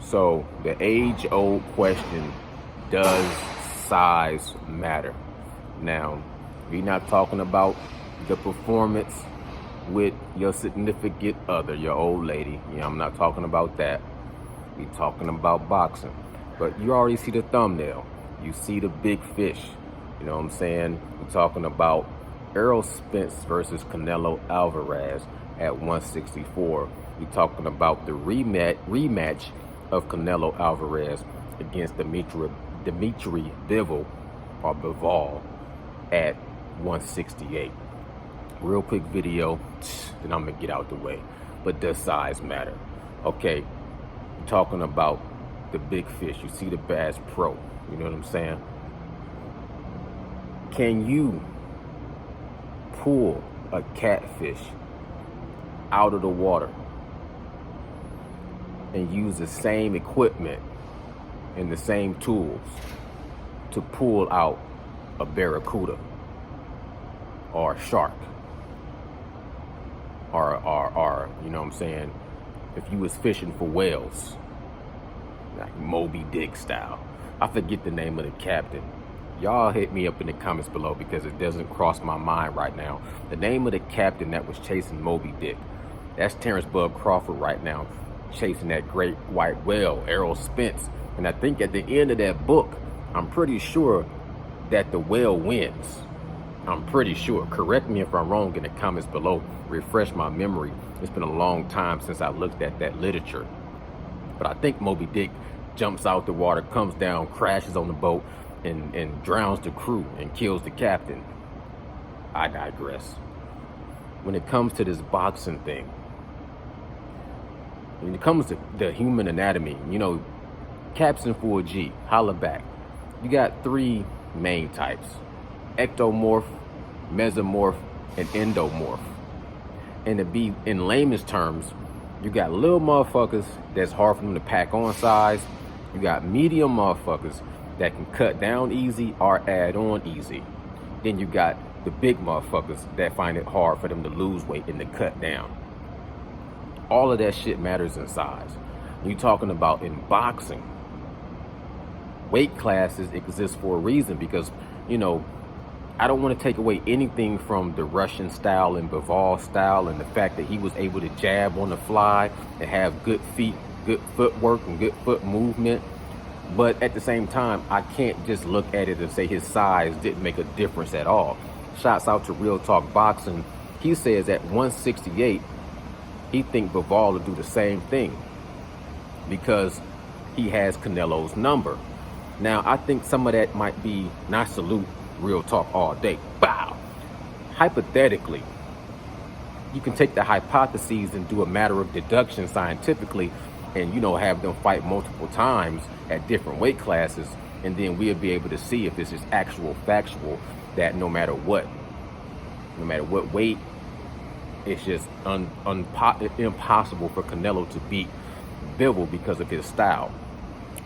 So the age-old question, does size matter? Now, we're not talking about the performance with your significant other, your old lady. I'm not talking about that. We're talking about boxing. But you already see the thumbnail. You see the big fish. You know what I'm saying? We're talking about Errol Spence versus Canelo Alvarez at 164. We're talking about the rematch of Canelo Alvarez against Dimitri Bivol or Bivol at 168. Real quick video, then I'm gonna get out the way. But does size matter? Okay, we're talking about the big fish. You see the Bass Pro. You know what I'm saying? Can you pull a catfish out of the water and use the same equipment and the same tools to pull out a barracuda or a shark or you know what I'm saying, if you was fishing for whales, like Moby Dick style? I forget the name of the captain. Y'all hit me up in the comments below because it doesn't cross my mind right now. The name of the captain that was chasing Moby Dick, that's Terrence Bud Crawford right now, chasing that great white whale, Errol Spence. And I think at the end of that book, I'm pretty sure that the whale wins. I'm pretty sure. Correct me if I'm wrong in the comments below. Refresh my memory. It's been a long time since I looked at that literature. But I think Moby Dick jumps out the water, comes down, crashes on the boat, and drowns the crew and kills the captain. I digress. When it comes to this boxing thing, when it comes to the human anatomy, you know, Captain Full G, holla back. You got three main types: ectomorph, mesomorph, and endomorph. And to be in layman's terms, you got little motherfuckers that's hard for them to pack on size. You got medium motherfuckers that can cut down easy or add on easy. Then you got the big motherfuckers that find it hard for them to lose weight and to cut down. All of that shit matters in size. You're talking about in boxing, weight classes exist for a reason because, you know, I don't want to take away anything from the Russian style and Bivol style and the fact that he was able to jab on the fly and have good feet, good footwork and good foot movement. But at the same time, I can't just look at it and say his size didn't make a difference at all. Shouts out to Real Talk Boxing. He says at 168, he think Bivol will do the same thing because he has Canelo's number. Now, I think some of that might be, not salute Real Talk all day. Bow. Hypothetically, you can take the hypotheses and do a matter of deduction scientifically and, you know, have them fight multiple times at different weight classes. And then we'll be able to see if this is actual factual, that no matter what weight, it's just impossible for Canelo to beat Bivol because of his style.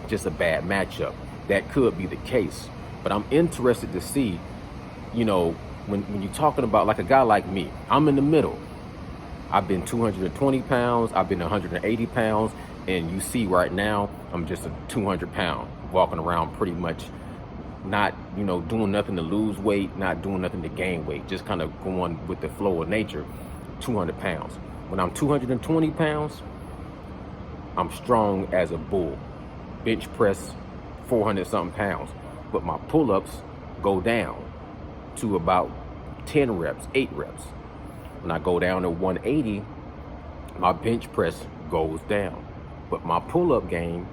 Just a bad matchup. That could be the case. But I'm interested to see, you know, when you're talking about like a guy like me, I'm in the middle. I've been 220 pounds, I've been 180 pounds, and you see right now, I'm just a 200 pound, walking around pretty much not, you know, doing nothing to lose weight, not doing nothing to gain weight, just kind of going with the flow of nature, 200 pounds. When I'm 220 pounds, I'm strong as a bull. Bench press 400 something pounds, but my pull-ups go down to about 10 reps, 8 reps. When I go down to 180, my bench press goes down, but my pull-up game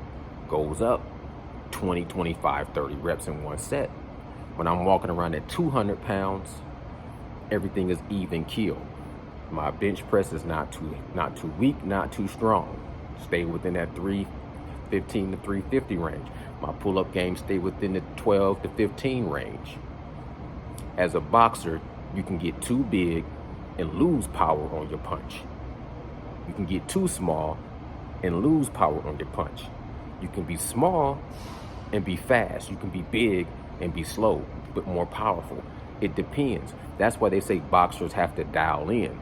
goes up 20, 25, 30 reps in one set. When I'm walking around at 200 pounds, everything is even keel. My bench press is not too weak, not too strong. Stay within that 315 to 350 range. My pull-up game stay within the 12 to 15 range. As a boxer, you can get too big and lose power on your punch. You can get too small and lose power on your punch. You can be small and be fast. You can be big and be slow, but more powerful. It depends. That's why they say boxers have to dial in.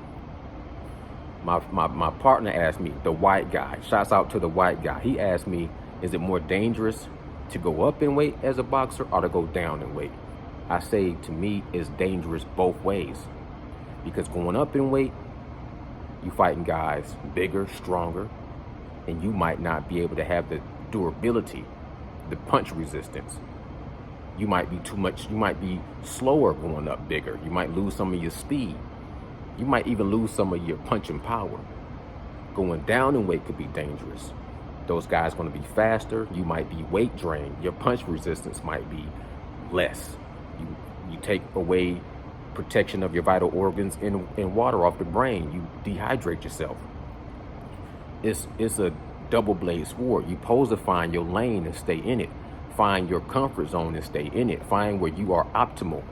My partner asked me, the white guy, shouts out to the white guy. He asked me, is it more dangerous to go up in weight as a boxer or to go down in weight? I say, to me, it's dangerous both ways. Because going up in weight, you fighting guys bigger, stronger, and you might not be able to have the durability, the punch resistance. You might be too much, you might be slower going up bigger. You might lose some of your speed. You might even lose some of your punching power. Going down in weight could be dangerous. Those guys are going to be faster. You might be weight drained. Your punch resistance might be less. You take away protection of your vital organs and water off the brain. You dehydrate yourself. It's a double-blade sword. You supposed to find your lane and stay in it. Find your comfort zone and stay in it. Find where you are optimal.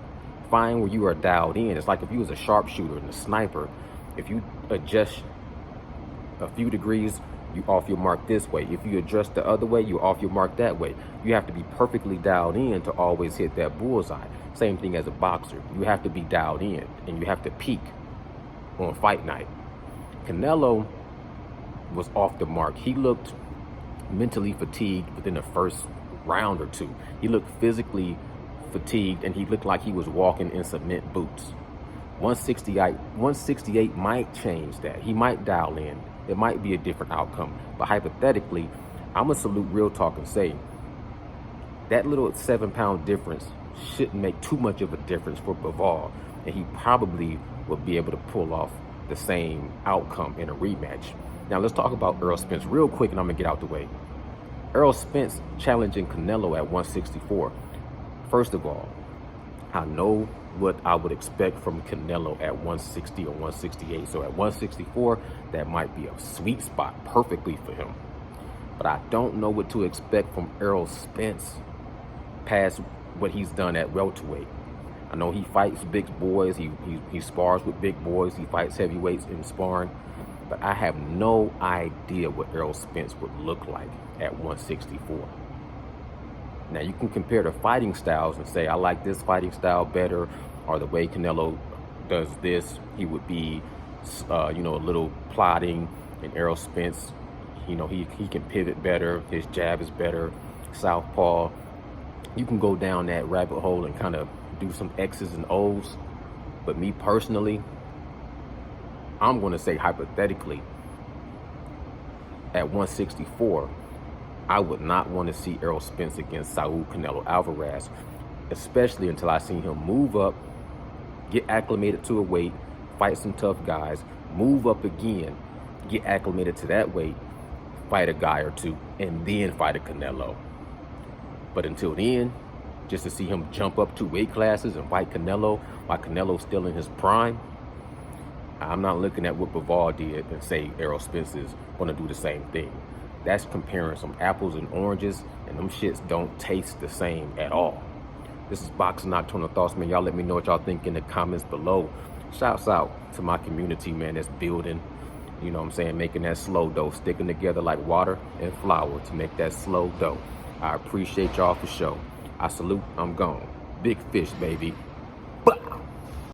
Find where you are dialed in. It's like if you was a sharpshooter and a sniper. If you adjust a few degrees, you off your mark this way. If you adjust the other way, you off your mark that way. You have to be perfectly dialed in to always hit that bullseye. Same thing as a boxer. You have to be dialed in and you have to peak on fight night. Canelo was off the mark. He looked mentally fatigued within the first round or two. He looked physically fatigued and he looked like he was walking in cement boots. 168 might change that. He might dial in. It might be a different outcome. But hypothetically, I'm gonna salute real talk and say that little 7-pound difference shouldn't make too much of a difference for Bivol, and he probably would be able to pull off the same outcome in a rematch. Now let's talk about Errol Spence real quick, and I'm gonna get out the way. Errol Spence challenging Canelo at 164. First of all, I know what I would expect from Canelo at 160 or 168. So at 164, that might be a sweet spot perfectly for him. But I don't know what to expect from Errol Spence past what he's done at welterweight. I know he fights big boys. He spars with big boys. He fights heavyweights in sparring. But I have no idea what Errol Spence would look like at 164. Now, you can compare the fighting styles and say, I like this fighting style better, or the way Canelo does this, he would be, a little plodding, and Errol Spence, he can pivot better, his jab is better, southpaw. You can go down that rabbit hole and kind of do some X's and O's, but me personally, I'm going to say hypothetically, at 164, I would not want to see Errol Spence against Saul Canelo Alvarez, especially until I see him move up, get acclimated to a weight, fight some tough guys, move up again, get acclimated to that weight, fight a guy or two, and then fight a Canelo. But until then, just to see him jump up 2 weight classes and fight Canelo while Canelo's still in his prime, I'm not looking at what Bivol did and say Errol Spence is going to do the same thing. That's comparing some apples and oranges, and them shits don't taste the same at all. This is Boxing Nocturnal Thoughts, man. Y'all let me know what y'all think in the comments below. Shouts out to my community, man, that's building, making that slow dough, sticking together like water and flour to make that slow dough. I appreciate y'all for sure. I salute, I'm gone. Big fish, baby.